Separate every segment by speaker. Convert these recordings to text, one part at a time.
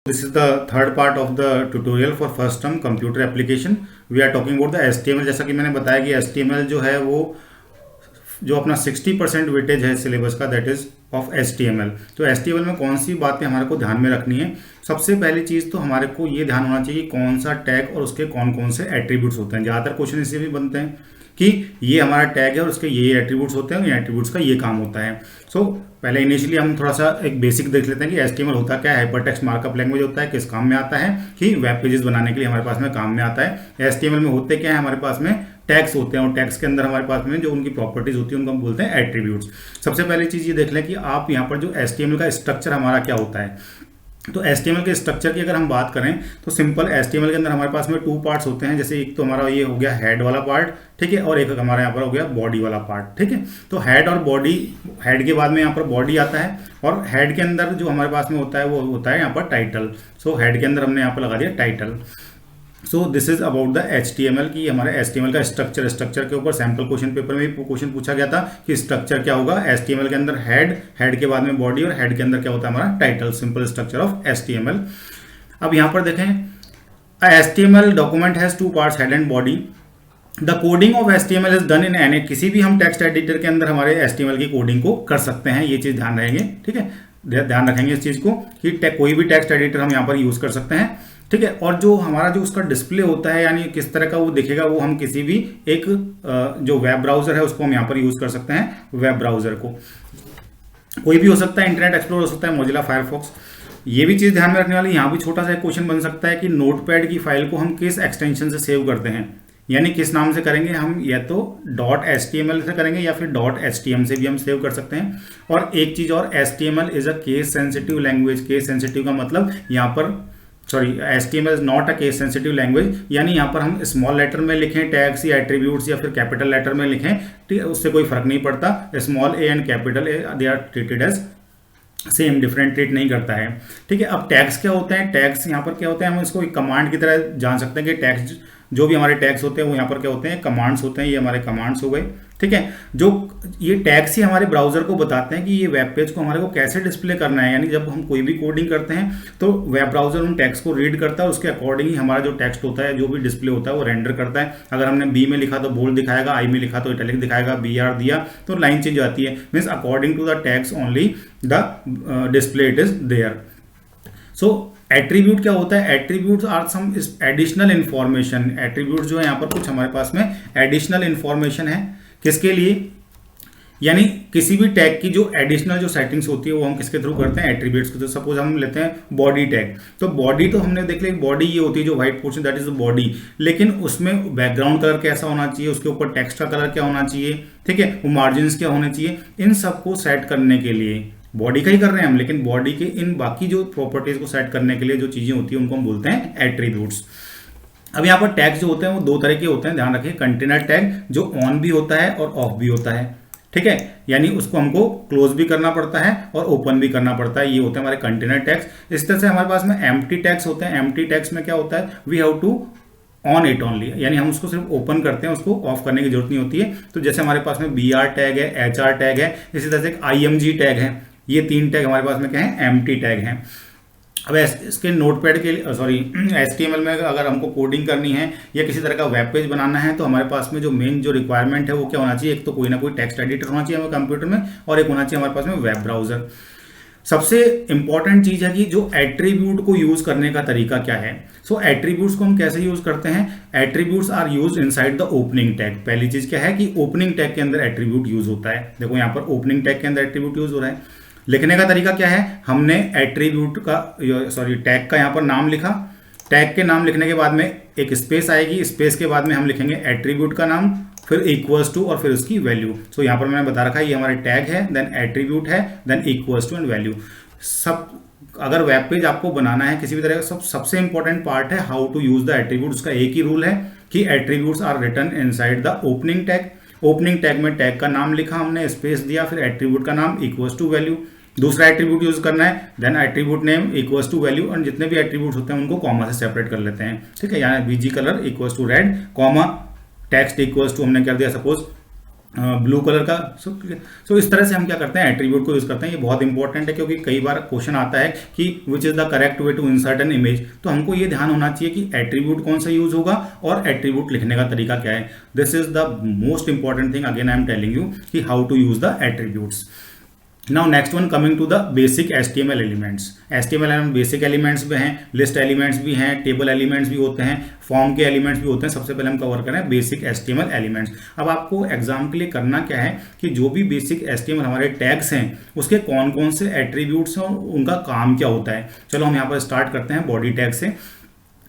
Speaker 1: This is the third part of the tutorial for first term computer application. We are talking about the HTML. जैसा कि मैंने बताया कि HTML जो है वो जो अपना 60% वेटेज है सिलेबस का, दैट इज ऑफ HTML. तो HTML में कौन सी बातें हमारे को ध्यान में रखनी है? सबसे पहली चीज़ तो हमारे को ये ध्यान होना चाहिए कि कौन सा टैग और उसके कौन कौन से एट्रीब्यूट्स होते हैं. ज़्यादातर क्वेश्चन इससे भी बनते हैं कि ये हमारा टैग है और उसके ये एट्रीब्यूट्स होते हैं और ये एट्रीब्यूट्स का ये काम होता है. सो पहले इनिशियली हम थोड़ा सा एक बेसिक देख लेते हैं कि HTML होता क्या है. हाइपरटेक्स्ट मार्कअप लैंग्वेज होता है, किस काम में आता है कि वेब पेजेस बनाने के लिए हमारे पास में काम में आता है. HTML में होते क्या है, हमारे पास में टैग्स होते हैं और टैग्स के अंदर हमारे पास में जो उनकी प्रॉपर्टीज होती है उनको हम बोलते हैं एट्रीब्यूट्स. सबसे पहली चीज़ ये देख लें कि आप यहाँ पर जो HTML का स्ट्रक्चर हमारा क्या होता है. तो HTML के स्ट्रक्चर की अगर हम बात करें तो सिंपल HTML के अंदर हमारे पास में 2 पार्ट्स होते हैं. जैसे एक तो हमारा ये हो गया हेड वाला पार्ट, ठीक है, और एक हमारा यहाँ पर हो गया बॉडी वाला पार्ट, ठीक है. तो हेड और बॉडी, हेड के बाद में यहाँ पर बॉडी आता है और हेड के अंदर जो हमारे पास में होता है वो होता है यहाँ पर टाइटल. सो हेड के अंदर हमने यहाँ पर लगा दिया title. So this is about the HTML की हमारे HTML का स्ट्रक्चर के ऊपर सैम्पल क्वेश्चन पेपर में भी क्वेश्चन पूछा गया था कि स्ट्रक्चर क्या होगा. HTML के अंदर हेड के बाद में बॉडी और हेड के अंदर क्या होता है हमारा title. Simple structure of HTML. अब यहाँ पर देखें, HTML document has 2 parts, head and body. The coding of HTML is done in any. किसी भी हम टेक्स्ट एडिटर के अंदर हमारे HTML की कोडिंग को कर सकते हैं. ये चीज ध्यान रहेंगे, ठीक है, ध्यान रखेंगे इस चीज को कि कोई भी टेक्स्ट एडिटर हम यहाँ पर यूज कर सकते हैं, ठीक है. और जो हमारा जो उसका डिस्प्ले होता है यानी किस तरह का वो दिखेगा वो हम किसी भी एक जो वेब ब्राउजर है उसको हम यहाँ पर यूज कर सकते हैं. वेब ब्राउजर को कोई भी हो सकता है, इंटरनेट एक्सप्लोरर हो सकता है, मोजिला फायरफॉक्स. ये भी चीज ध्यान में रखने वाली, यहाँ भी छोटा सा क्वेश्चन बन सकता है कि नोटपैड की फाइल को हम किस एक्सटेंशन से सेव करते हैं, यानी किस नाम से करेंगे हम, या तो .html से करेंगे या फिर .htm से भी हम सेव कर सकते हैं. और एक चीज और, HTML is a case sensitive language. Case sensitive का मतलब यहाँ पर HTML is not a case sensitive language, यानी यहाँ पर हम स्मॉल लेटर में लिखें टैग्स या एट्रीब्यूट्स या फिर कैपिटल लेटर में लिखें, ठीक है, उससे कोई फर्क नहीं पड़ता. Small A and capital A they are treated as same, different treat नहीं करता है, ठीक है. अब टैग्स क्या होते हैं, टैग्स यहाँ पर क्या होते हैं, हम इसको एक कमांड की तरह जान सकते हैं कि टैग्स जो भी हमारे टैग्स होते हैं वो यहाँ पर क्या होते हैं, कमांड्स होते हैं. ये हमारे कमांड्स हो गए, ठीक है. जो ये टैग्स ही हमारे ब्राउजर को बताते हैं कि ये वेब पेज को हमारे को कैसे डिस्प्ले करना है. यानी जब हम कोई भी कोडिंग करते हैं तो वेब ब्राउजर उन टैग्स को रीड करता है, उसके अकॉर्डिंग ही हमारा जो टेक्स्ट होता है, जो भी डिस्प्ले होता है वो रेंडर करता है. अगर हमने बी में लिखा तो बोल्ड दिखाएगा, आई में लिखा तो इटैलिक दिखाएगा, BR दिया तो लाइन चेंज आती है. Means according to the tags only the display it is there. So attribute क्या होता है, attributes are some additional information. Attribute जो है यहाँ पर कुछ हमारे पास में एडिशनल इंफॉर्मेशन है. किसके लिए, यानी किसी भी टैग की जो एडिशनल जो सेटिंग्स होती है वो हम किसके थ्रू करते हैं, एट्रीब्यूट्स के. तो सपोज हम लेते हैं बॉडी टैग. तो बॉडी तो हमने देख लिया, बॉडी ये होती है जो white portion, that is the body. लेकिन उसमें बैकग्राउंड कलर कैसा होना चाहिए, उसके ऊपर टेक्स्ट का कलर क्या होना चाहिए, ठीक है, वो मार्जिन क्या होने चाहिए, इन सबको सेट करने के लिए बॉडी का ही कर रहे हैं हम, लेकिन बॉडी के इन बाकी जो प्रॉपर्टीज को सेट करने के लिए जो चीजें होती है उनको हम बोलते हैं एट्रीब्यूट्स. अब यहाँ पर टैग्स जो होते हैं वो 2 तरह के होते हैं, ध्यान रखिए. कंटेनर टैग जो ऑन भी होता है और ऑफ भी होता है, ठीक है, यानी उसको हमको क्लोज भी करना पड़ता है और ओपन भी करना पड़ता है. ये होते हैं हमारे कंटेनर टैग्स. इस तरह से हमारे पास में एम्प्टी टैग्स होते हैं. एम्प्टी टैग्स में क्या होता है, we have to on it only, यानी हम उसको सिर्फ ओपन करते हैं, उसको ऑफ करने की जरूरत नहीं होती है. तो जैसे हमारे पास में BR टैग है, HR टैग है, इसी तरह से एक IMG टैग है. ये 3 टैग हमारे पास में क्या है, एम्प्टी टैग हैं. अब इसके नोटपैड के लिए HTML में अगर हमको कोडिंग करनी है या किसी तरह का वेब पेज बनाना है तो हमारे पास में जो मेन जो रिक्वायरमेंट है वो क्या होना चाहिए, एक तो कोई ना कोई टेक्स्ट एडिटर होना चाहिए हमारे कंप्यूटर में और एक होना चाहिए हमारे पास में वेब ब्राउजर. सबसे इंपॉर्टेंट चीज है कि जो एट्रीब्यूट को यूज करने का तरीका क्या है. सो एट्रीब्यूट्स को हम कैसे यूज करते हैं, attributes are use inside the opening tag. पहली चीज क्या है कि ओपनिंग टैग के अंदर एट्रीब्यूट यूज होता है. देखो यहाँ पर ओपनिंग टैग के अंदर एट्रीब्यूट यूज हो रहा है. लिखने का तरीका क्या है, हमने एट्रीब्यूट का टैग का यहाँ पर नाम लिखा. टैग के नाम लिखने के बाद में एक स्पेस आएगी, स्पेस के बाद में हम लिखेंगे एट्रीब्यूट का नाम, फिर इक्वल्स टू और फिर उसकी वैल्यू. सो यहाँ पर मैंने बता रखा है ये हमारे टैग है, देन एट्रीब्यूट है, then equals to and value. सब अगर वेब पेज आपको बनाना है किसी भी तरह का, सबसे इंपॉर्टेंट पार्ट है how to use the attribute. उसका एक ही रूल है कि attributes are written inside the opening tag. Opening tag में टैग का नाम लिखा हमने, स्पेस दिया, फिर एट्रीब्यूट का नाम इक्वल्स टू वैल्यू. दूसरा एट्रीब्यूट यूज करना है, then attribute name equals to value, और जितने भी एट्रीब्यूट्स होते हैं उनको कॉमा से सेपरेट कर लेते हैं, ठीक है. यानी BG colour equals to red, comma text equals to हमने कर दिया सपोज ब्लू कलर का। सो इस तरह से हम क्या करते हैं, एट्रीब्यूट को यूज करते हैं। ये बहुत इंपॉर्टेंट है क्योंकि कई बार क्वेश्चन आता है कि which is the correct way to insert an image, तो हमको ये ध्यान होना चाहिए कि एट्रीब्यूट कौन सा यूज होगा और एट्रीब्यूट लिखने का तरीका क्या है। This is the most important thing, again I am telling you कि how to use the attributes. Now next one, coming to the basic HTML elements. HTML में बेसिक एलिमेंट्स भी हैं, लिस्ट एलिमेंट्स भी हैं, टेबल एलिमेंट्स भी होते हैं, form के एलिमेंट्स भी होते हैं। सबसे पहले हम कवर करें बेसिक HTML एलिमेंट्स। अब आपको एग्जाम के लिए करना क्या है कि जो भी बेसिक HTML हमारे टैग्स हैं उसके कौन कौन से एट्रीब्यूट्स हैं और उनका काम क्या होता है। चलो हम यहाँ पर स्टार्ट करते हैं बॉडी टैग से।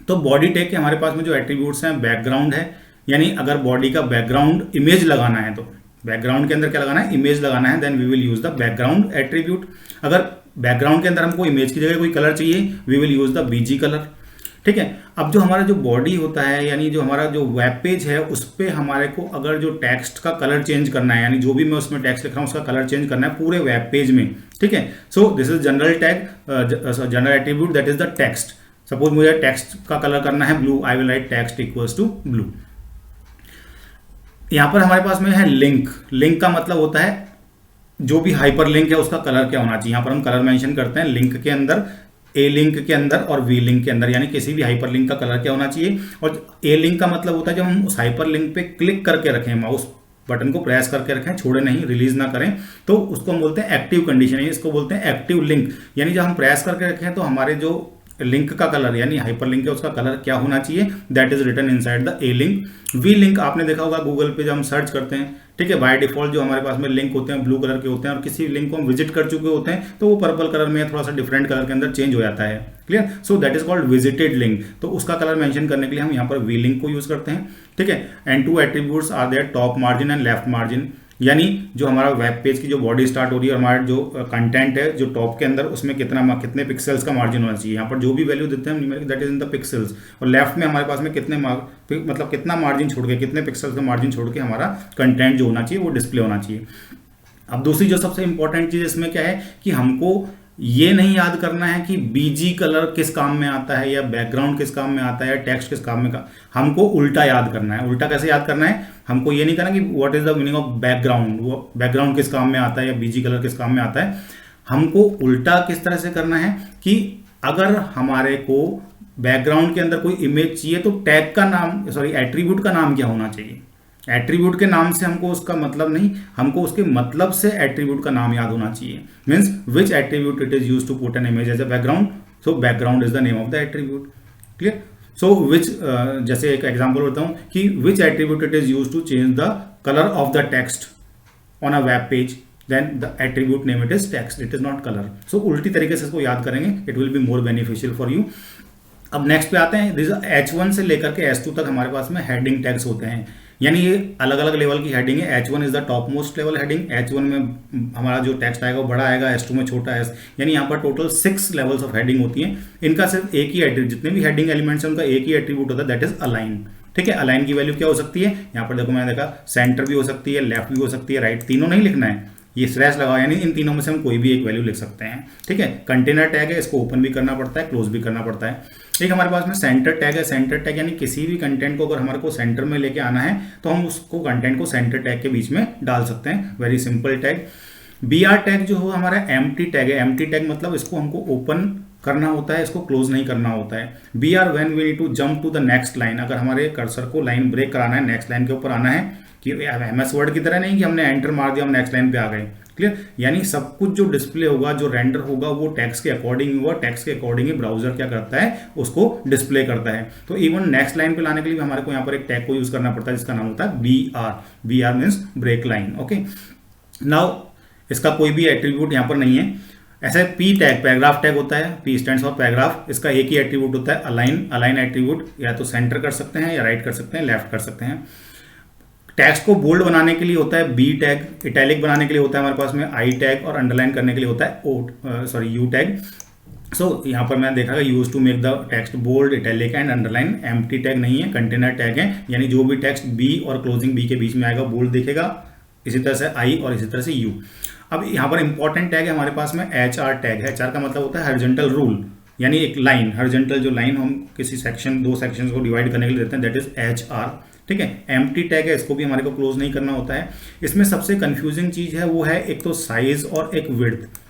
Speaker 1: तो बॉडी टैग के हमारे पास में जो एट्रीब्यूट्स हैं, बैकग्राउंड है, यानी अगर बॉडी का बैकग्राउंड इमेज लगाना है तो बैकग्राउंड के अंदर क्या लगाना है, इमेज लगाना है, then we will use the background attribute. अगर बैकग्राउंड के अंदर हमको इमेज की जगह कोई कलर चाहिए, we will use the BG colour. ठीक है। अब जो हमारा जो बॉडी होता है, यानी जो हमारा जो वेब पेज है, उस पर हमारे को अगर जो टेक्स्ट का कलर चेंज करना है, यानी जो भी मैं उसमें टेक्स्ट लिख रहा हूँ उसका कलर चेंज करना है पूरे वेब पेज में। ठीक है। So this is general tag, general attribute, that is the text. Suppose मुझे टेक्स्ट का कलर करना है blue, I will write text equals to blue. यहां पर हमारे पास में है लिंक। लिंक का मतलब होता है जो भी हाइपर लिंक है उसका कलर क्या होना चाहिए। यहां पर हम कलर मेंशन करते हैं लिंक के अंदर, ए लिंक के अंदर और वी लिंक के अंदर, यानी किसी भी हाइपर लिंक का कलर क्या होना चाहिए। और ए लिंक का मतलब होता है जब हम उस हाइपर लिंक पे क्लिक करके रखें, माउस बटन को प्रेस करके रखें, छोड़े नहीं, रिलीज ना करें, तो उसको हम बोलते हैं एक्टिव कंडीशन, इसको बोलते हैं एक्टिव लिंक। यानी जब हम प्रेस करके रखें तो हमारे जो लिंक का कलर यानी हाइपर लिंक है उसका कलर क्या होना चाहिए, that is written inside the A link. We link आपने देखा होगा गूगल पे जब हम सर्च करते हैं, ठीक है, बाय डिफॉल्ट जो हमारे पास में लिंक होते हैं ब्लू कलर के होते हैं, और किसी लिंक को हम विजिट कर चुके होते हैं तो वो पर्पल कलर में थोड़ा सा डिफरेंट कलर के अंदर चेंज हो जाता है। Clear. So that is called visited link. तो उसका कलर मेंशन करने के लिए हम यहाँ पर वी लिंक को यूज करते हैं। ठीक है। And two attributes are there, top margin and left margin, यानी जो हमारा वेब पेज की जो बॉडी स्टार्ट हो रही है और हमारा जो कंटेंट है जो टॉप के अंदर, उसमें कितने पिक्सेल्स का मार्जिन होना चाहिए। यहाँ पर जो भी वैल्यू देते हैं numeric, that is in the pixels. और लेफ्ट में हमारे पास में मतलब कितना मार्जिन छोड़ के, कितने पिक्सेल्स का मार्जिन छोड़ के हमारा कंटेंट जो होना चाहिए वो डिस्प्ले होना चाहिए। अब दूसरी जो सबसे इंपॉर्टेंट चीज इसमें क्या है कि हमको ये नहीं याद करना है कि BG कलर किस काम में आता है या बैकग्राउंड किस काम में आता है या टेक्स्ट किस काम में का, हमको उल्टा याद करना है। उल्टा कैसे याद करना है, हमको ये नहीं करना कि what is the meaning of background, वो बैकग्राउंड किस काम में आता है या BG कलर किस काम में आता है। हमको उल्टा किस तरह से करना है कि अगर हमारे को बैकग्राउंड के अंदर कोई इमेज चाहिए तो टैग का नाम, सॉरी एट्रीब्यूट का नाम क्या होना चाहिए। एट्रीब्यूट के नाम से हमको उसका मतलब नहीं, हमको उसके मतलब से एट्रीब्यूट का नाम याद होना चाहिए। Means which attribute it is use to put an image as a background, so background is the name of the attribute. Clear. So which, जैसे एक एग्जांपल बताऊं कि which attribute it is use to change the colour of the text on a web page, then the attribute name it is text, it is not colour. So उल्टी तरीके से इसको याद करेंगे, it will be more beneficial for you. अब next पे आते हैं, H1 से लेकर के H2 तक हमारे पास में हेडिंग टैग्स होते हैं, यानी ये अलग अलग लेवल की हेडिंग है। H1 is the top most level heading. H1 में हमारा जो टेक्स्ट आएगा वो बड़ा आएगा, H2 में छोटा है, यानी यहाँ पर टोटल 6 लेवल्स ऑफ हेडिंग होती हैं। इनका सिर्फ एक ही एट्रीब्यूट, जितने भी हेडिंग एलिमेंट्स हैं उनका एक ही एट्रीब्यूट होता है, दैट इज अलाइन। ठीक है। अलाइन की वैल्यू क्या हो सकती है, यहाँ पर देखो मैंने देखा सेंटर भी हो सकती है, लेफ्ट भी हो सकती है, राइट, तीनों नहीं लिखना है, ये स्लैश लगाओ, यानी इन तीनों में से हम कोई भी एक वैल्यू लिख सकते हैं। ठीक है। कंटेनर टैग है, इसको ओपन भी करना पड़ता है, क्लोज भी करना पड़ता है। एक हमारे पास में सेंटर टैग है। सेंटर टैग यानी किसी भी कंटेंट को अगर हमारे को सेंटर में लेके आना है तो हम उसको कंटेंट को सेंटर टैग के बीच में डाल सकते हैं। Very simple tag. BR tag जो हो हमारा एम्प्टी टैग है। एम्प्टी टैग मतलब इसको हमको ओपन करना होता है, इसको क्लोज नहीं करना होता है। BR when we need to jump to the next line, अगर हमारे कर्सर को लाइन ब्रेक कराना है, नेक्स्ट लाइन के ऊपर आना है, कि MS वर्ड की तरह नहीं कि हमने एंटर मार दिया हम नेक्स्ट लाइन पे आ गए। क्लियर। यानी सब कुछ जो डिस्प्ले होगा, जो रेंडर होगा, वो टेक्स्ट के अकॉर्डिंग होगा, टेक्स्ट के अकॉर्डिंग ही ब्राउजर क्या करता है, उसको डिस्प्ले करता है। तो इवन नेक्स्ट लाइन पे लाने के लिए भी हमारे को यहाँ पर एक टैग को यूज करना पड़ता है जिसका नाम होता है BR। BR means break line. Okay. Now इसका कोई भी एट्रीब्यूट यहाँ पर नहीं है। ऐसे P टैग पैराग्राफ टैग होता है, P स्टैंड्स फॉर पैराग्राफ, इसका एक ही एट्रीब्यूट होता है अलाइन। अलाइन एट्रीब्यूट या तो सेंटर कर सकते हैं या राइट कर सकते हैं, लेफ्ट कर सकते हैं। टेक्स्ट को बोल्ड बनाने के लिए होता है B टैग, इटैलिक बनाने के लिए होता है हमारे पास में I टैग, और अंडरलाइन करने के लिए होता है U टैग। सो यहाँ पर मैंने देखा use to make the text bold, italic and underline. Empty tag नहीं है, कंटेनर टैग है, यानी जो भी टेक्स्ट B और क्लोजिंग B के बीच में आएगा बोल्ड दिखेगा, इसी तरह से I और इसी तरह से U। अब यहाँ पर इंपॉर्टेंट टैग है हमारे पास में HR टैग है। HR का मतलब होता है हॉरिजॉन्टल रूल, यानी एक लाइन, हॉरिजॉन्टल जो लाइन हम किसी सेक्शन, दो सेक्शन को डिवाइड करने के लिए देते हैं, दैट इज HR। ठीक है। एम्प्टी टैग है, इसको भी हमारे को क्लोज नहीं करना होता है। इसमें सबसे कंफ्यूजिंग चीज है वो है एक तो साइज और एक विड्थ।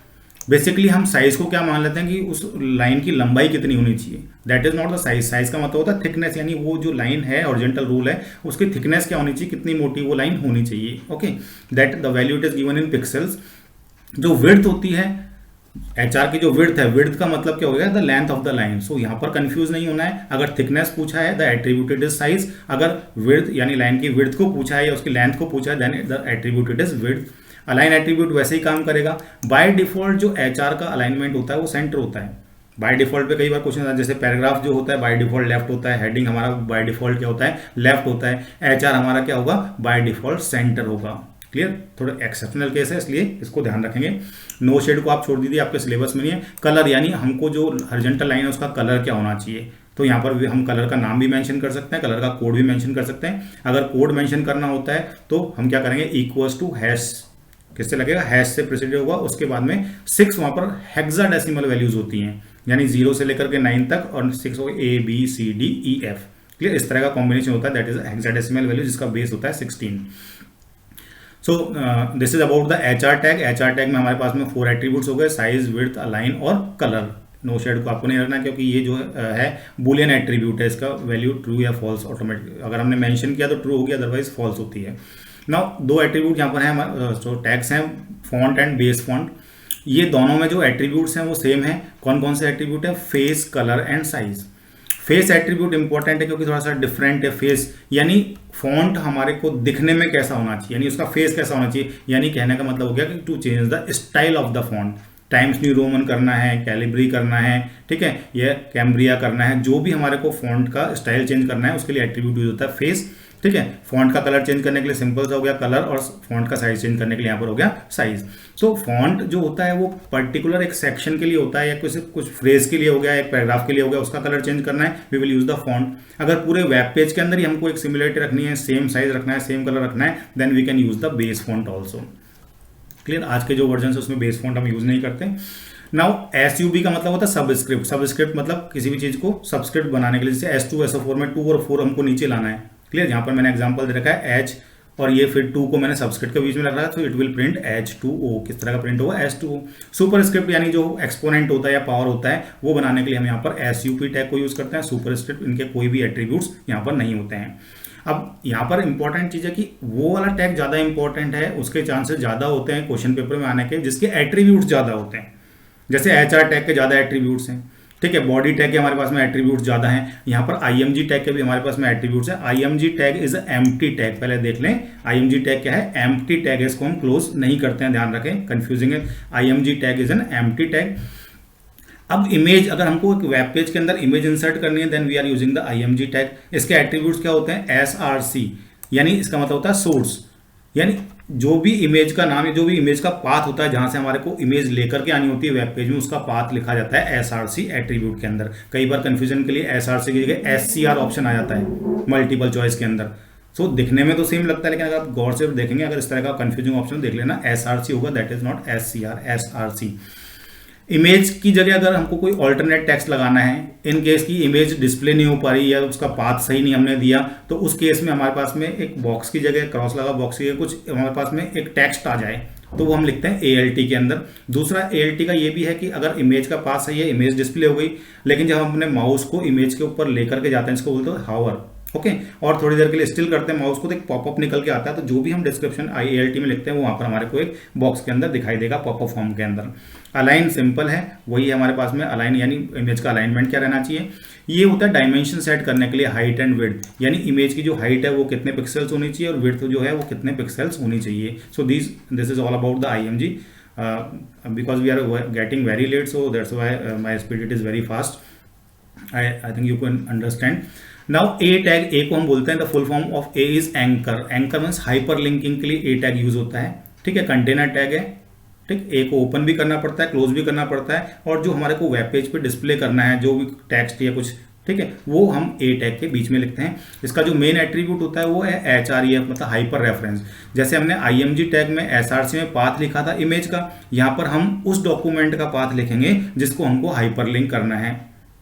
Speaker 1: बेसिकली हम साइज को क्या मान लेते हैं कि उस लाइन की लंबाई कितनी होनी चाहिए, that is not the size. Size का मतलब होता है थिकनेस, यानी वो जो लाइन है हॉरिजॉन्टल रूल है उसकी थिकनेस क्या होनी चाहिए, कितनी मोटी वो लाइन होनी चाहिए। Okay, that the value it is given in pixels. जो विड्थ होती है एचआर की, जो विड्थ है, विड्थ का मतलब क्या हो गया, the length of the line. So यहाँ पर कंफ्यूज नहीं होना है। अगर थिकनेस पूछा है द एट्रीब्यूटेड इज साइज, अगर विड्थ यानी लाइन की विड्थ को पूछा है या उसकी लेंथ को पूछा है then the attributed is width. Align attribute वैसे ही काम करेगा। बाय डिफॉल्ट जो एचआर का अलाइनमेंट होता है वो सेंटर होता है। बाय डिफॉल्ट पे कई बार क्वेश्चन आता है, जैसे पैराग्राफ जो होता है बाय डिफॉल्ट लेफ्ट होता है, हेडिंग हमारा बाय डिफॉल्ट क्या होता है, लेफ्ट होता है। एचआर हमारा क्या होगा, बाय डिफॉल्ट सेंटर होगा। क्लियर, थोड़ा एक्सेप्शनल केस है इसलिए इसको ध्यान रखेंगे। नो शेड को आप छोड़ दीजिए, आपके सिलेबस में नहीं है। कलर यानी हमको जो हॉरिजॉन्टल लाइन है उसका कलर क्या होना चाहिए, तो यहाँ पर हम कलर का नाम भी मेंशन कर सकते हैं, कलर का कोड भी मेंशन कर सकते हैं। अगर कोड मेंशन करना होता है तो हम क्या करेंगे, इक्वल्स टू हैश, किससे लगेगा, हैश से प्रेसिडेंट होगा। उसके बाद में 6 वहां पर हेक्साडेसिमल वैल्यूज होती हैं, यानी 0 से लेकर के 9 तक, और 6 हो ABCDEF। क्लियर, इस तरह का कॉम्बिनेशन होता है, दैट इज हेक्साडेसिमल वैल्यू जिसका बेस होता है 16। सो this is about the HR tag. HR tag में हमारे पास में 4 एट्रीब्यूट्स हो गए, साइज, विड्थ, अलाइन और कलर। नो शेड को आपको नहीं रखना क्योंकि ये जो है बुलियन एट्रीब्यूट है, इसका वैल्यू ट्रू या फॉल्स ऑटोमेटिक, अगर हमने मेंशन किया तो ट्रू होगी, अदरवाइज फॉल्स होती है। नाउ 2 एट्रीब्यूट यहाँ पर है, जो टैग्स हैं फॉन्ट एंड बेस फॉन्ट। ये दोनों में जो एट्रीब्यूट्स हैं वो सेम है। कौन कौन से एट्रीब्यूट है, face, colour and size. Face attribute important है क्योंकि थोड़ा सा डिफरेंट है। फेस यानी फॉन्ट हमारे को दिखने में कैसा होना चाहिए, यानी उसका फेस कैसा होना चाहिए, यानी कहने का मतलब हो गया कि to change the style of the font. Times New Roman करना है, कैलिब्री करना है, ठीक है, यह कैम्ब्रिया करना है, जो भी हमारे को फॉन्ट का स्टाइल चेंज करना है उसके लिए एट्रीब्यूट यूज होता है फेस। ठीक है, फॉन्ट का कलर चेंज करने के लिए सिंपल सा हो गया कलर, और फॉन्ट का साइज चेंज करने के लिए यहाँ पर हो गया साइज। सो फॉन्ट जो होता है वो पर्टिकुलर एक सेक्शन के लिए होता है, या कुछ फ्रेज के लिए हो गया, एक पैराग्राफ के लिए हो गया, उसका कलर चेंज करना है, we will use the font. अगर पूरे वेब पेज के अंदर ही हमको एक सिमिलरिटी रखनी है, सेम साइज रखना है, सेम कलर रखना है, then we can use the base font also. Clear, आज के जो वर्जन है उसमें बेस फॉन्ट हम यूज नहीं करते। नाउ SUB का मतलब होता है सबस्क्रिप्ट। सबस्क्रिप्ट मतलब किसी भी चीज को सबस्क्रिप्ट बनाने के लिए, जैसे S2 SO4 में 2 और 4 हमको नीचे लाना है। क्लियर, यहाँ पर मैंने एग्जांपल दे रखा है H, और ये फिर 2 को मैंने सबस्क्रिप्ट के बीच में रखा है, तो इट विल प्रिंट H2O। किस तरह का प्रिंट होगा, S2O। सुपरस्क्रिप्ट यानी जो एक्सपोनेंट होता है या पावर होता है वो बनाने के लिए हम यहाँ पर SUP टैग को यूज करते हैं। सुपरस्क्रिप्ट इनके कोई भी एट्रीब्यूट्स यहाँ पर नहीं होते हैं। अब यहाँ पर इंपॉर्टेंट चीज है कि वो वाला टैग ज्यादा इंपॉर्टेंट है, उसके चांसेस ज्यादा होते हैं क्वेश्चन पेपर में आने के, जिसके एट्रीब्यूट्स ज्यादा होते हैं। जैसे HR टैग के ज्यादा एट्रीब्यूट्स हैं, ठीक है, बॉडी टैग के हमारे पास में एट्रीब्यूट्स ज्यादा हैं। यहाँ पर IMG टैग के भी हमारे पास में एट्रीब्यूट्स है। IMG tag is empty tag, पहले देख लें IMG टैग क्या है, एम्प्टी टैग है, इसको हम क्लोज नहीं करते हैं, ध्यान रखें, कंफ्यूजिंग है। IMG tag is an empty tag. अब इमेज, अगर हमको एक वेब पेज के अंदर इमेज इंसर्ट करनी है then we are using the IMG tag. इसके एट्रीब्यूट्स क्या होते हैं, SRC, यानी इसका मतलब होता है सोर्स, यानी जो भी इमेज का नाम है, जो भी इमेज का पाथ होता है जहां से हमारे को इमेज लेकर के आनी होती है वेब पेज में, उसका पाथ लिखा जाता है SRC एट्रीब्यूट के अंदर। कई बार कंफ्यूजन के लिए SRC की जगह SCR ऑप्शन आ जाता है मल्टीपल चॉइस के अंदर। सो दिखने में तो सेम लगता है, लेकिन अगर आप गौर से देखेंगे, अगर इस तरह का कंफ्यूजिंग ऑप्शन देख लेना, SRC होगा, that is not SCR, SRC। Image की जगह अगर हमको कोई ऑल्टरनेट टेक्स्ट लगाना है, इन केस की इमेज डिस्प्ले नहीं हो पा रही या उसका पाथ सही नहीं हमने दिया, तो उस केस में हमारे पास में एक बॉक्स की जगह, क्रॉस लगा बॉक्स की जगह कुछ हमारे पास में एक टेक्स्ट आ जाए, तो वो हम लिखते हैं ALT के अंदर। दूसरा ALT का ये भी है कि अगर इमेज का पाथ सही है, इमेज डिस्प्ले हो गई, लेकिन जब हम अपने माउस को इमेज के ऊपर लेकर के जाते हैं, इसको बोलते हैं हावर, ओके, और थोड़ी देर के लिए स्टिल करते हैं माउस को, तो एक पॉपअप निकल के आता है, तो जो भी हम डिस्क्रिप्शन ALT में लिखते हैं वो वहां पर हमारे को एक बॉक्स के अंदर दिखाई देगा, पॉपअप फॉर्म के अंदर। अलाइन सिंपल है, वही है हमारे पास में अलाइन, यानी इमेज का अलाइनमेंट क्या रहना चाहिए। ये होता है डायमेंशन सेट करने के लिए, हाइट एंड विड्थ, यानी इमेज की जो हाइट है वो कितने पिक्सल्स होनी चाहिए और विड्थ जो है वो कितने पिक्सल्स होनी चाहिए। So this is all about the IMG। Because we are getting very late, so that's why my speed it is very fast. I think you can understand. Now A tag, A को हम बोलते हैं the full form of A is anchor. Anchor means hyper linking के लिए A tag use होता है, ठीक है, कंटेनर टैग है, ठीक, A को ओपन भी करना पड़ता है, क्लोज भी करना पड़ता है, और जो हमारे को वेब पेज पे डिस्प्ले करना है, जो भी टेक्स्ट या कुछ, ठीक है, वो हम A टैग के बीच में लिखते हैं। इसका जो मेन एट्रीब्यूट होता है वो है HREF, मतलब हाइपर रेफरेंस। जैसे हमने IMG टैग में SRC में पाथ लिखा था इमेज का, यहाँ पर हम उस डॉक्यूमेंट का पाथ लिखेंगे जिसको हमको हाइपर लिंक करना है।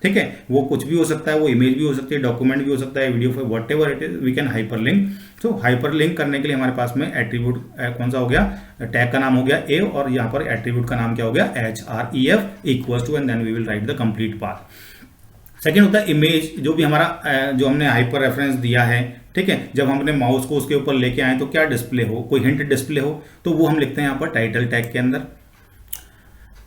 Speaker 1: ठीक है, वो कुछ भी हो सकता है, वो इमेज भी हो सकती है, डॉक्यूमेंट भी हो सकता है, video, whatever it is, we can hyperlink. तो हाइपरलिंक करने के लिए हमारे पास में एट्रीब्यूट कौन सा हो गया, टैग का नाम हो गया ए, और यहाँ पर एट्रीब्यूट का नाम क्या हो गया, href equals to, and then we will write the complete path. Second होता है इमेज, जो भी हमारा जो हमने हाइपर रेफरेंस दिया है, ठीक है, जब हम अपने माउस को उसके ऊपर लेके आए तो क्या डिस्प्ले हो, कोई हिंट डिस्प्ले हो, तो वो हम लिखते हैं यहाँ पर टाइटल टैग के अंदर।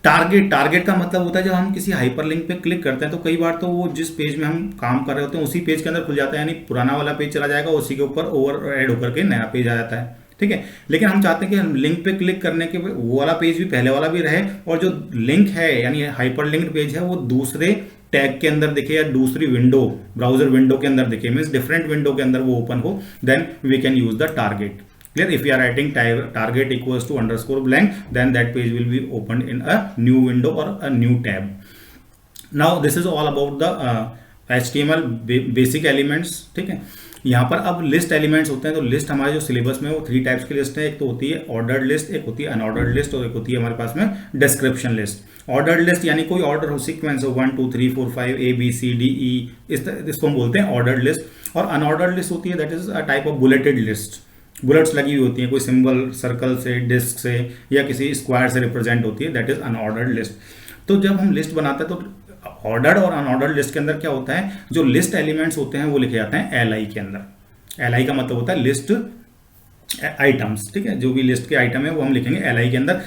Speaker 1: टारगेट, टारगेट का मतलब होता है जब हम किसी हाइपरलिंक पे क्लिक करते हैं तो कई बार तो वो जिस पेज में हम काम कर रहे होते हैं उसी पेज के अंदर खुल जाता है, यानी पुराना वाला पेज चला जाएगा, उसी के ऊपर ओवर ऐड होकर के नया पेज आ जाता है, ठीक है। लेकिन हम चाहते हैं कि हम लिंक पे क्लिक करने के वो वाला पेज भी पहले वाला भी रहे, और जो लिंक है यानी हाइपरलिंक्ड पेज है वो दूसरे टैग के अंदर दिखे या दूसरी विंडो, ब्राउजर विंडो के अंदर दिखे, मीन्स डिफरेंट विंडो के अंदर वो ओपन हो, then we can use the target. Clear? If you are writing target equals to underscore blank, then that page will be opened in a new window or a new tab. Now this is all about the HTML basic elements, ठीक है। यहाँ पर अब list elements होते हैं, तो list हमारे जो सिलेबस में वो 3 टाइप्स की लिस्ट है, एक तो होती है ऑर्डर्ड लिस्ट, एक होती है अनऑर्डर्ड लिस्ट, और एक होती है हमारे पास में डिस्क्रिप्शन लिस्ट। ऑर्डर्ड लिस्ट यानी कोई ऑर्डर हो, सीक्वेंस हो 1 2 3 4 5 ABCDE, इसको हम बोलते हैं ऑर्डर्ड लिस्ट। और अनऑर्डर्ड लिस्ट होती है that is a type of bulleted list, bullets लगी हुई होती हैं, कोई सिंबल सर्कल से, डिस्क से या किसी स्क्वायर से रिप्रेजेंट होती है, दैट इज अनऑर्डर्ड लिस्ट। तो जब हम लिस्ट बनाते हैं तो ऑर्डर्ड और अनऑर्डर्ड लिस्ट के अंदर क्या होता है, जो लिस्ट एलिमेंट्स होते हैं वो लिखे जाते हैं LI के अंदर। LI का मतलब होता है लिस्ट आइटम्स, ठीक है, जो भी लिस्ट के आइटम है वो हम लिखेंगे LI के अंदर।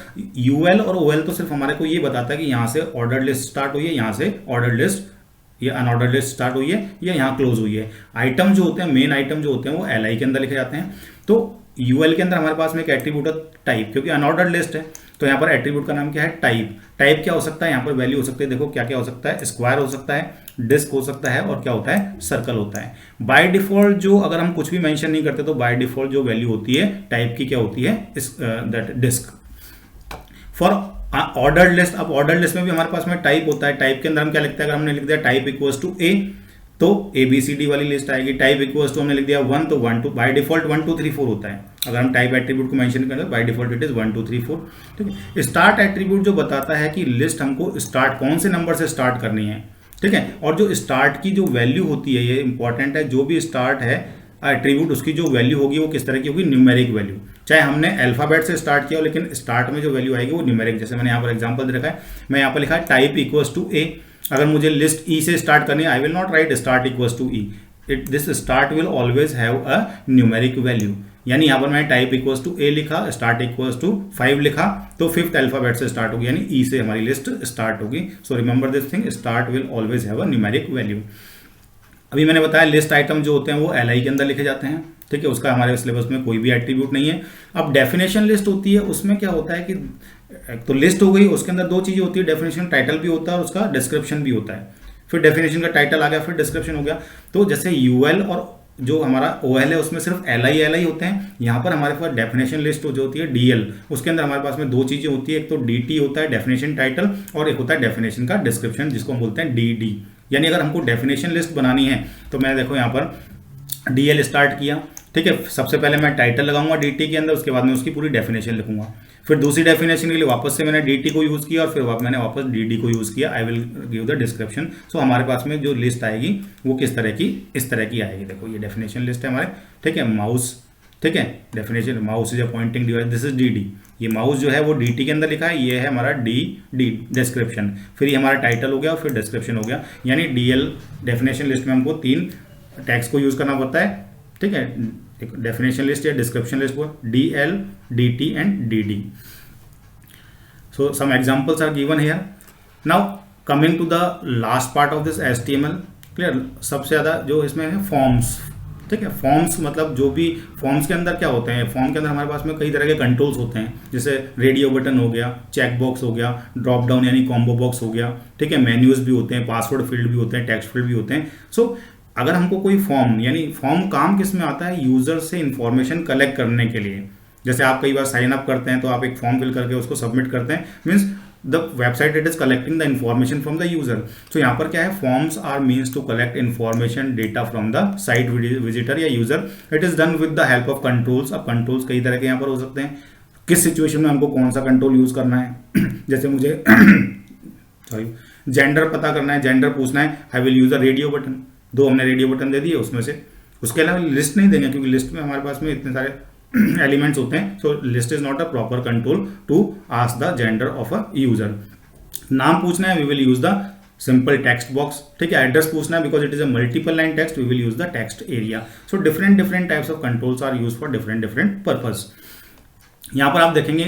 Speaker 1: UL और OL तो सिर्फ हमारे को ये बताता है कि यहाँ से ऑर्डर्ड लिस्ट स्टार्ट हुई है, यहाँ से ऑर्डर्ड लिस्ट या अनऑर्डर्ड लिस्ट स्टार्ट हुई है, या यहाँ क्लोज हुई है। आइटम जो होते हैं, मेन आइटम जो होते हैं वो LI के अंदर लिखे जाते हैं। तो UL के अंदर हमारे पास में एक एट्रीब्यूट है टाइप, क्योंकि अनऑर्डर्ड लिस्ट है तो यहाँ पर एट्रीब्यूट का नाम क्या है, टाइप। टाइप क्या हो सकता है, यहाँ पर वैल्यू हो सकती है, देखो क्या क्या हो सकता है, स्क्वायर हो सकता है, डिस्क हो सकता है, और क्या होता है, सर्कल होता है। बाय डिफॉल्ट जो, अगर हम कुछ भी मेंशन नहीं करते तो बाय डिफॉल्ट जो वैल्यू होती है टाइप की क्या होती है, that disc. For ordered list, अब ऑर्डर्ड लिस्ट में भी हमारे पास में टाइप होता है। टाइप के अंदर हम क्या लिखते हैं, अगर हमने लिख दिया टाइप इक्वल्स टू A तो ABCD वाली लिस्ट आएगी। टाइप इक्वल्स टू हमने लिख दिया 1 तो 1 2, बाय डिफॉल्ट 1 2 3 4 होता है। अगर हम टाइप एट्रीब्यूट को मेंशन करें बाय डिफॉल्ट इट इज 1 2 3 4, ठीक है। स्टार्ट एट्रीब्यूट जो बताता है कि लिस्ट हमको स्टार्ट कौन से नंबर से स्टार्ट करनी है, ठीक है। और जो स्टार्ट की जो वैल्यू होती है, ये इंपॉर्टेंट है, जो भी स्टार्ट है एट्रीब्यूट उसकी जो वैल्यू होगी वो किस तरह की होगी, न्यूमेरिक वैल्यू। चाहे हमने अल्फाबेट से स्टार्ट किया हो, लेकिन स्टार्ट में जो वैल्यू आएगी वो न्यूमेरिक। जैसे मैंने यहाँ पर एग्जांपल दे रखा है, मैं यहाँ पर लिखा है टाइप इक्वल्स टू A। अगर मुझे लिस्ट E से स्टार्ट करनी है, I will not write start equals to E, this start will always have a numeric value. यानी यहाँ पर मैंने टाइप इक्वल्स टू A लिखा, स्टार्ट इक्वल्स टू 5 लिखा, तो 5th अल्फाबेट से स्टार्ट होगी, यानी E से हमारी लिस्ट स्टार्ट होगी। So remember this thing, start will always have a numeric value. अभी मैंने बताया लिस्ट आइटम जो होते हैं वो LI के अंदर लिखे जाते हैं, ठीक है, उसका हमारे सिलेबस में कोई भी एट्रीब्यूट नहीं है। अब डेफिनेशन लिस्ट होती है, उसमें क्या होता है कि तो लिस्ट हो गई, उसके अंदर 2 चीजें होती है, डेफिनेशन टाइटल भी होता है और उसका डिस्क्रिप्शन भी होता है। फिर डेफिनेशन का टाइटल आ गया, फिर डिस्क्रिप्शन हो गया। तो जैसे UL और जो हमारा OL है उसमें सिर्फ LI होते हैं, यहाँ पर हमारे पास डेफिनेशन लिस्ट जो होती है DL, उसके अंदर हमारे पास में 2 चीजें होती है, एक तो DT होता है डेफिनेशन टाइटल, और एक होता है डेफिनेशन का डिस्क्रिप्शन जिसको हम बोलते हैं DD। यानी अगर हमको डेफिनेशन लिस्ट बनानी है तो मैं देखो यहाँ पर DL स्टार्ट किया, ठीक है, सबसे पहले मैं टाइटल लगाऊंगा DT के अंदर, उसके बाद में उसकी पूरी डेफिनेशन लिखूंगा। फिर दूसरी डेफिनेशन के लिए वापस से मैंने DT को यूज किया और फिर मैंने वापस DD को यूज किया। I will give the description. So हमारे पास में जो लिस्ट आएगी वो किस तरह की, इस तरह की आएगी। देखो ये डेफिनेशन लिस्ट है हमारे, ठीक है, माउस, ठीक है, definition mouse is a pointing device, this is DD। ये माउस जो है वो DT के अंदर लिखा है, ये है हमारा D डिस्क्रिप्शन। फिर ये हमारा टाइटल हो गया और फिर डिस्क्रिप्शन हो गया। यानी DL डेफिनेशन लिस्ट में हमको 3 टैग्स को यूज करना पड़ता है, ठीक है, डेफिनेशन लिस्ट या डिस्क्रिप्शन लिस्ट को DL, DT and DD। So some examples are given here. Now coming to the last part of this HTML, clear? सबसे ज़्यादा जो इसमें है फॉर्म्स, ठीक है। फॉर्म्स मतलब जो भी फॉर्म्स के अंदर क्या होते हैं, फॉर्म के अंदर हमारे पास में कई तरह के कंट्रोल्स होते हैं, जैसे रेडियो बटन हो गया, चेक बॉक्स हो गया, ड्रॉप डाउन यानी कॉम्बो बॉक्स हो गया, ठीक है, मेन्यूज भी होते हैं, पासवर्ड फील्ड भी होते हैं, टेक्स्ट फील्ड भी होते हैं। सो अगर हमको कोई फॉर्म, यानी फॉर्म काम किस में आता है, यूजर से इंफॉर्मेशन कलेक्ट करने के लिए। जैसे आप कई बार साइन अप करते हैं तो आप एक फॉर्म फिल करके उसको सबमिट करते हैं, means the website it is collecting the information from the user. So यहाँ पर क्या है, forms are means to collect information data from the site visitor या user. It is done with the help of controls. अब controls कई तरह के यहाँ पर हो सकते हैं, किस सिचुएशन में हमको कौन सा कंट्रोल यूज करना है। जैसे मुझे सॉरी, जेंडर पता करना है, जेंडर पूछना है, I will use the radio button. दो हमने रेडियो बटन दे दिए उसमें से। उसके अलावा लिस्ट नहीं देंगे क्योंकि लिस्ट में हमारे पास में इतने सारे एलिमेंट्स होते हैं, so list is not a proper control to ask the gender of a user. नाम पूछना है, we will use the simple text box, ठीक है। एड्रेस पूछना है, because it is a multiple line text, we will use the text area. So different types of controls are use for different purpose. यहाँ पर आप देखेंगे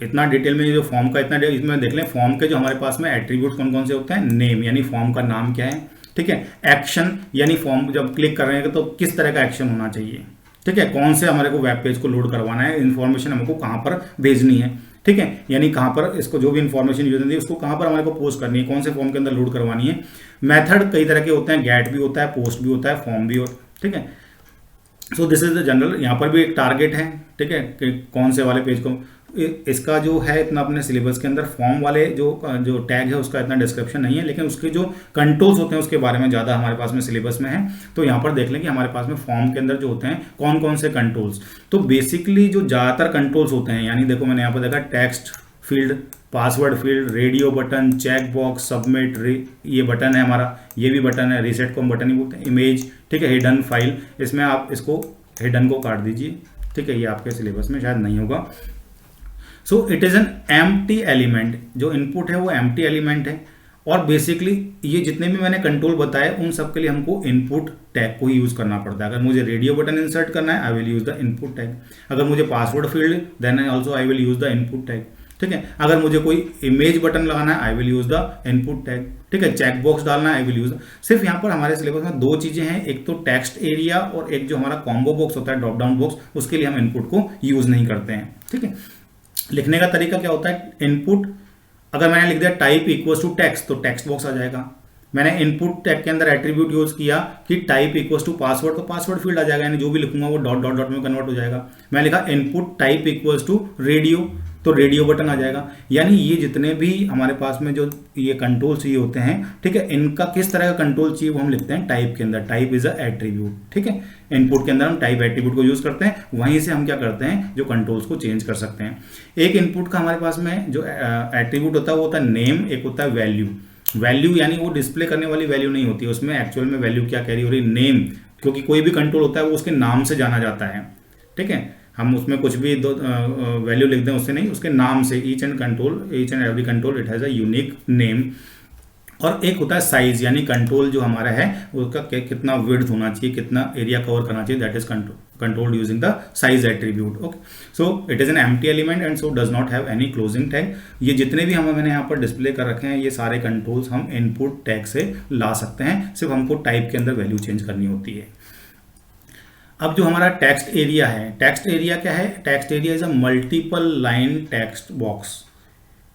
Speaker 1: इतना detail में जो फॉर्म का इतना इसमें देख लें, फॉर्म के जो हमारे पास में एट्रीब्यूट कौन कौन से होते हैं, नेम यानी फॉर्म का नाम क्या है, ठीक है। एक्शन यानी फॉर्म जब क्लिक कर रहे हैं तो किस तरह का एक्शन होना चाहिए, ठीक है। कौन से हमारे को वेब पेज को लोड करवाना है, इन्फॉर्मेशन हमको कहाँ पर भेजनी है, ठीक है। यानी कहाँ पर इसको जो भी इन्फॉर्मेशन यूज होती है उसको कहाँ पर हमारे को पोस्ट करनी है, कौन से फॉर्म के अंदर लोड करवानी है। मेथड कई तरह के होते हैं, गेट भी होता है, पोस्ट भी होता है, फॉर्म भी होता है, ठीक है। So this is the general. यहाँ पर भी एक टारगेट है, ठीक है, कि कौन से वाले पेज को। इसका जो है इतना अपने सिलेबस के अंदर फॉर्म वाले जो टैग है उसका इतना डिस्क्रिप्शन नहीं है, लेकिन उसके जो कंट्रोल्स होते हैं उसके बारे में ज़्यादा हमारे पास में सिलेबस में है। तो यहाँ पर देख लें कि हमारे पास में फॉर्म के अंदर जो होते हैं कौन कौन से कंट्रोल्स। तो बेसिकली जो ज़्यादातर कंट्रोल्स होते हैं, यानी देखो मैंने यहाँ पर देखा text field, password field, radio button, check box, submit, ये बटन है हमारा, ये भी बटन है, रीसेट को हम बटन ही बोलते हैं, इमेज, ठीक है, हिडन फाइल, इसमें आप इसको हिडन को काट दीजिए, ठीक है, ये आपके सिलेबस में शायद नहीं होगा। So it is an empty element, जो इनपुट है वो एम्प्टी एलिमेंट है। और बेसिकली ये जितने भी मैंने कंट्रोल बताए उन सब के लिए हमको इनपुट टैग को ही यूज करना पड़ता है। अगर मुझे रेडियो बटन इंसर्ट करना है, I will use the input tag. अगर मुझे password field, then also I will use the input tag, ठीक है। अगर मुझे कोई इमेज बटन लगाना है, I will use the input tag, ठीक है। चेक बॉक्स डालना है, आई विल यूज। सिर्फ यहाँ पर हमारे सिलेबस में दो चीजें हैं, एक तो टेक्स्ट एरिया और एक जो हमारा कॉम्बो बॉक्स होता है, ड्रॉप डाउन बॉक्स, उसके लिए हम इनपुट को यूज नहीं करते हैं, ठीक है। लिखने का तरीका क्या होता है, इनपुट अगर मैंने लिख दिया टाइप इक्वल्स टू टेक्स्ट तो टेक्स्ट बॉक्स आ जाएगा। मैंने इनपुट टैग के अंदर एट्रीब्यूट यूज किया कि टाइप इक्वल्स टू पासवर्ड तो पासवर्ड फील्ड आ जाएगा, यानी जो भी लिखूंगा वो डॉट डॉट डॉट में कन्वर्ट हो जाएगा। मैं लिखा input type equals to radio तो रेडियो बटन आ जाएगा। यानी ये जितने भी हमारे पास में जो ये कंट्रोल चाहिए होते हैं, ठीक है, इनका किस तरह का कंट्रोल चाहिए वो हम लिखते हैं टाइप के अंदर। टाइप इज अ एट्रीब्यूट, ठीक है। इनपुट के अंदर हम टाइप एट्रीब्यूट को यूज करते हैं, वहीं से हम क्या करते हैं जो कंट्रोल्स को चेंज कर सकते हैं। एक इनपुट का हमारे पास में जो एट्रीब्यूट होता है वो होता है नेम, एक होता है वैल्यू। वैल्यू यानी वो डिस्प्ले करने वाली वैल्यू नहीं होती है, उसमें एक्चुअल में वैल्यू क्या कैरी हो रही है, नेम, क्योंकि कोई भी कंट्रोल होता है वो उसके नाम से जाना जाता है, ठीक है। हम उसमें कुछ भी दो वैल्यू लिख दें उससे नहीं, उसके नाम से। Each and every control it has a unique name. और एक होता है साइज, यानी कंट्रोल जो हमारा है उसका कितना विड्थ होना चाहिए, कितना एरिया कवर करना चाहिए, that is controlled using the size attribute. Okay, so it is an empty element and so does not have any closing tag. ये जितने भी मैंने यहाँ पर डिस्प्ले कर रखे हैं ये सारे कंट्रोल्स हम इनपुट टैग से ला सकते हैं, सिर्फ हमको टाइप के अंदर वैल्यू चेंज करनी होती है। अब जो हमारा टेक्स्ट एरिया है, टेक्स्ट एरिया क्या है, text area is a multiple line text box.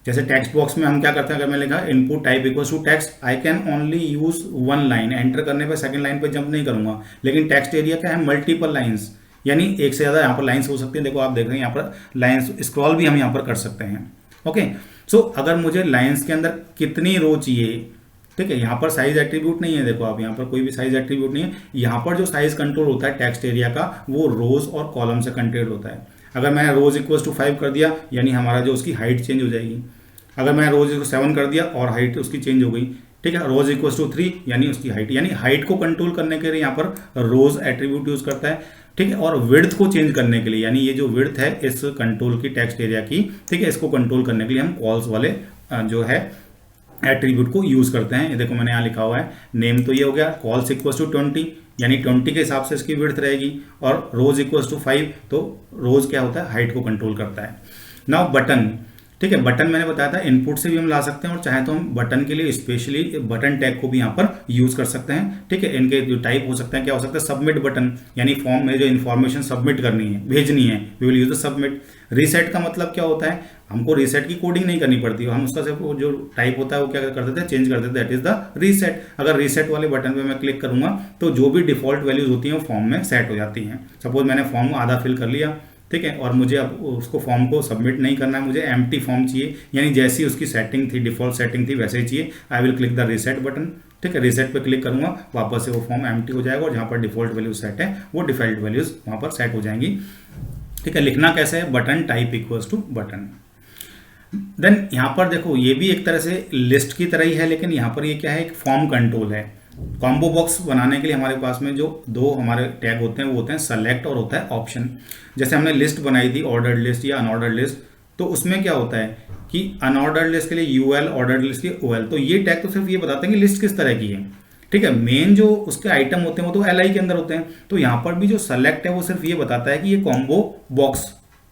Speaker 1: जैसे टेक्स्ट बॉक्स में हम क्या करते हैं, अगर मैं लिखा input type equals to text, I can only use one line, enter करने पे सेकंड लाइन पे जंप नहीं करूंगा। लेकिन टेक्स्ट एरिया क्या है, मल्टीपल लाइंस, यानी एक से ज्यादा यहाँ पर लाइंस हो सकती है। देखो आप देख रहे हैं यहाँ पर लाइंस, स्क्रॉल भी हम यहाँ पर कर सकते हैं। ओके, सो अगर मुझे लाइंस के अंदर कितनी रो चाहिए, ठीक है, यहाँ पर साइज एट्रीब्यूट नहीं है, देखो आप यहाँ पर कोई भी साइज एट्रीब्यूट नहीं है। यहाँ पर जो साइज कंट्रोल होता है टेक्स्ट एरिया का वो रोज और कॉलम से कंट्रोल होता है। अगर मैंने रोज इक्वल्स टू 5 कर दिया यानी हमारा जो उसकी हाइट चेंज हो जाएगी। अगर मैं रोज इक्वल 7 कर दिया और हाइट उसकी चेंज हो गई, ठीक है। रोज इक्वल्स टू 3 यानी उसकी हाइट, यानी हाइट को कंट्रोल करने के लिए यहाँ पर रोज एट्रीब्यूट यूज करता है, ठीक है। और विड्थ को चेंज करने के लिए, यानी ये जो विड्थ है इस कंट्रोल की टेक्स्ट एरिया की, ठीक है, इसको कंट्रोल करने के लिए हम कॉल्स वाले जो है एट्रीब्यूट को यूज करते हैं। ये देखो मैंने यहाँ लिखा हुआ है, नेम तो ये हो गया, कॉल्स इक्वल्स टू 20 यानी 20 के हिसाब से इसकी विड्थ रहेगी, और रोज इक्वल्स टू 5 तो रोज क्या होता है, हाइट को कंट्रोल करता है। नाउ बटन, ठीक है, बटन मैंने बताया था इनपुट से भी हम ला सकते हैं, और चाहे तो हम बटन के लिए स्पेशली बटन टैग को भी यहाँ पर यूज कर सकते हैं, ठीक है। इनके जो टाइप हो सकते हैं, क्या हो सकता है, सबमिट बटन, यानी फॉर्म में जो इन्फॉर्मेशन सबमिट करनी है, भेजनी है, we will use the submit. Reset का मतलब क्या होता है, हमको रीसेट की कोडिंग नहीं करनी पड़ती, हम उसका सिर्फ जो टाइप होता है वो क्या कर देते हैं, चेंज कर देते हैं, दैट इज द रीसेट। अगर रीसेट वाले बटन पे मैं क्लिक करूंगा तो जो भी डिफॉल्ट वैल्यूज होती हैं वो फॉर्म में सेट हो जाती हैं। सपोज मैंने फॉर्म आधा फिल कर लिया, ठीक है, और मुझे अब उसको फॉर्म को सबमिट नहीं करना है, मुझे एम्प्टी फॉर्म चाहिए, यानी जैसी उसकी सेटिंग थी, डिफॉल्ट सेटिंग थी वैसे ही चाहिए, I will click the reset button, ठीक है। रीसेट पे क्लिक करूंगा, वापस से वो फॉर्म एम्प्टी हो जाएगा, और जहाँ पर डिफॉल्ट वैल्यूज सेट है वो डिफॉल्ट वैल्यूज वहाँ पर सेट हो जाएंगी, ठीक है। लिखना कैसे है, button type equals to button. Then यहाँ पर देखो ये भी एक तरह से लिस्ट की तरह ही है, लेकिन यहाँ पर ये क्या है, एक फॉर्म कंट्रोल है। कॉम्बो बॉक्स बनाने के लिए हमारे पास में जो दो हमारे टैग होते हैं वो होते हैं सेलेक्ट और होता है ऑप्शन। जैसे हमने लिस्ट बनाई थी ऑर्डर्ड लिस्ट या अनऑर्डर्ड लिस्ट, तो उसमें क्या होता है कि अनऑर्डर्ड लिस्ट के लिए यूएल, ऑर्डर्ड लिस्ट के ओएल। तो ये टैग तो सिर्फ ये बताते हैं कि लिस्ट किस तरह की है, ठीक है। मेन जो उसके आइटम होते हैं वो तो एल के अंदर होते हैं। तो यहाँ पर भी जो सेलेक्ट है वो सिर्फ ये बताता है कि ये कॉम्बो बॉक्स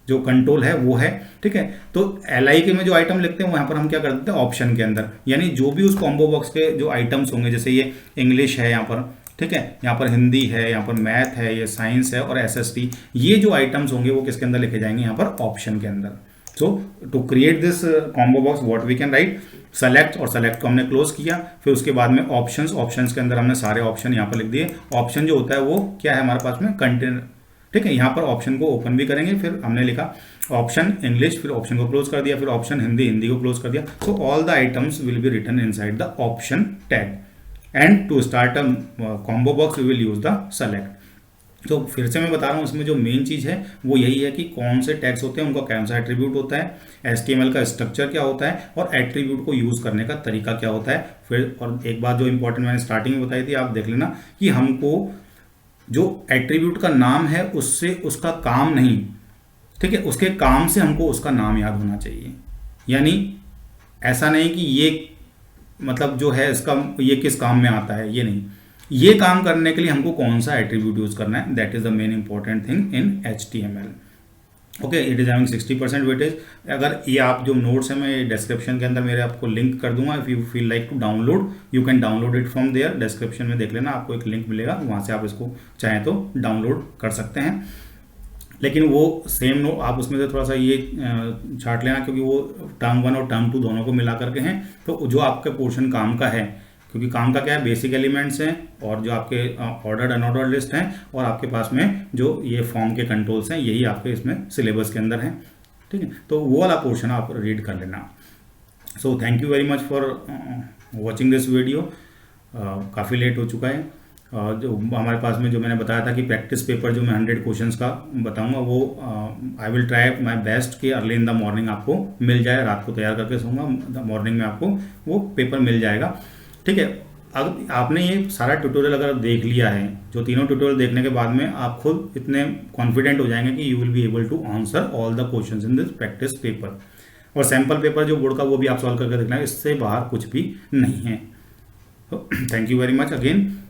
Speaker 1: जो कंट्रोल है वो है, ठीक है। तो एल के में जो आइटम लिखते हैं वो यहाँ पर हम क्या कर देते हैं ऑप्शन के अंदर, यानी जो भी उस कॉम्बो बॉक्स के जो आइटम्स होंगे, जैसे ये इंग्लिश है यहाँ पर, ठीक है, यहाँ पर हिंदी है, यहाँ पर मैथ है, ये साइंस है और एसएसटी, ये जो आइटम्स होंगे वो किसके अंदर लिखे जाएंगे, यहाँ पर ऑप्शन के अंदर। So to create this combo box what we can write select, और सेलेक्ट को हमने क्लोज किया, फिर उसके बाद में ऑप्शंस, ऑप्शंस के अंदर हमने सारे ऑप्शन यहाँ पर लिख दिए। ऑप्शन जो होता है वो क्या है हमारे पास में कंटेनर, ठीक है। यहाँ पर ऑप्शन को ओपन भी करेंगे, फिर हमने लिखा ऑप्शन इंग्लिश, फिर ऑप्शन को क्लोज कर दिया, फिर ऑप्शन हिंदी, हिंदी को क्लोज कर दिया। So all the items will be written inside the option tag, and to start a combo box we will use the select. तो फिर से मैं बता रहा हूँ, इसमें जो मेन चीज़ है वो यही है कि कौन से टैग्स होते हैं, उनका कौन सा एट्रीब्यूट होता है, HTML का स्ट्रक्चर क्या होता है और एट्रीब्यूट को यूज़ करने का तरीका क्या होता है। फिर और एक बात जो इंपॉर्टेंट मैंने स्टार्टिंग में बताई थी, आप देख लेना कि हमको जो एट्रीब्यूट का नाम है उससे उसका काम नहीं, ठीक है, उसके काम से हमको उसका नाम याद होना चाहिए। यानी ऐसा नहीं कि ये मतलब जो है इसका ये किस काम में आता है, ये नहीं, ये काम करने के लिए हमको कौन सा एट्रीब्यूट यूज करना है, that is the main important thing in HTML। Okay, it is having 60% weightage. अगर ये आप जो नोट्स है मैं डिस्क्रिप्शन के अंदर मेरे आपको लिंक कर दूंगा, if you feel like to download you can download it from there, description में देख लेना, आपको एक लिंक मिलेगा, वहां से आप इसको चाहें तो डाउनलोड कर सकते हैं। लेकिन वो सेम नो आप उसमें से थोड़ा सा ये छाट लेना, क्योंकि वो टर्म 1 और टर्म 2 दोनों को मिला करके हैं। तो जो आपका पोर्शन काम का है, क्योंकि काम का क्या है, बेसिक एलिमेंट्स हैं और जो आपके ऑर्डर्ड अनऑर्डर्ड लिस्ट हैं और आपके पास में जो ये फॉर्म के कंट्रोल्स हैं, यही आपके इसमें सिलेबस के अंदर हैं, ठीक है। तो वो वाला पोर्शन आप रीड कर लेना। So thank you very much for watching this video. काफ़ी लेट हो चुका है। जो हमारे पास में जो मैंने बताया था कि प्रैक्टिस पेपर जो मैं 100 क्वेश्चंस का बताऊंगा वो I will try my best कि अर्ली इन द मॉर्निंग आपको मिल जाए। रात को तैयार करके सोऊंगा, मॉर्निंग में आपको वो पेपर मिल जाएगा, ठीक है। अब आपने ये सारा ट्यूटोरियल अगर देख लिया है, जो तीनों ट्यूटोरियल देखने के बाद में आप खुद इतने कॉन्फिडेंट हो जाएंगे कि you will be able to answer all the questions in this practice paper. और सैम्पल पेपर जो बोर्ड का वो भी आप सॉल्व करके देखना है, इससे बाहर कुछ भी नहीं है। Thank you very much again.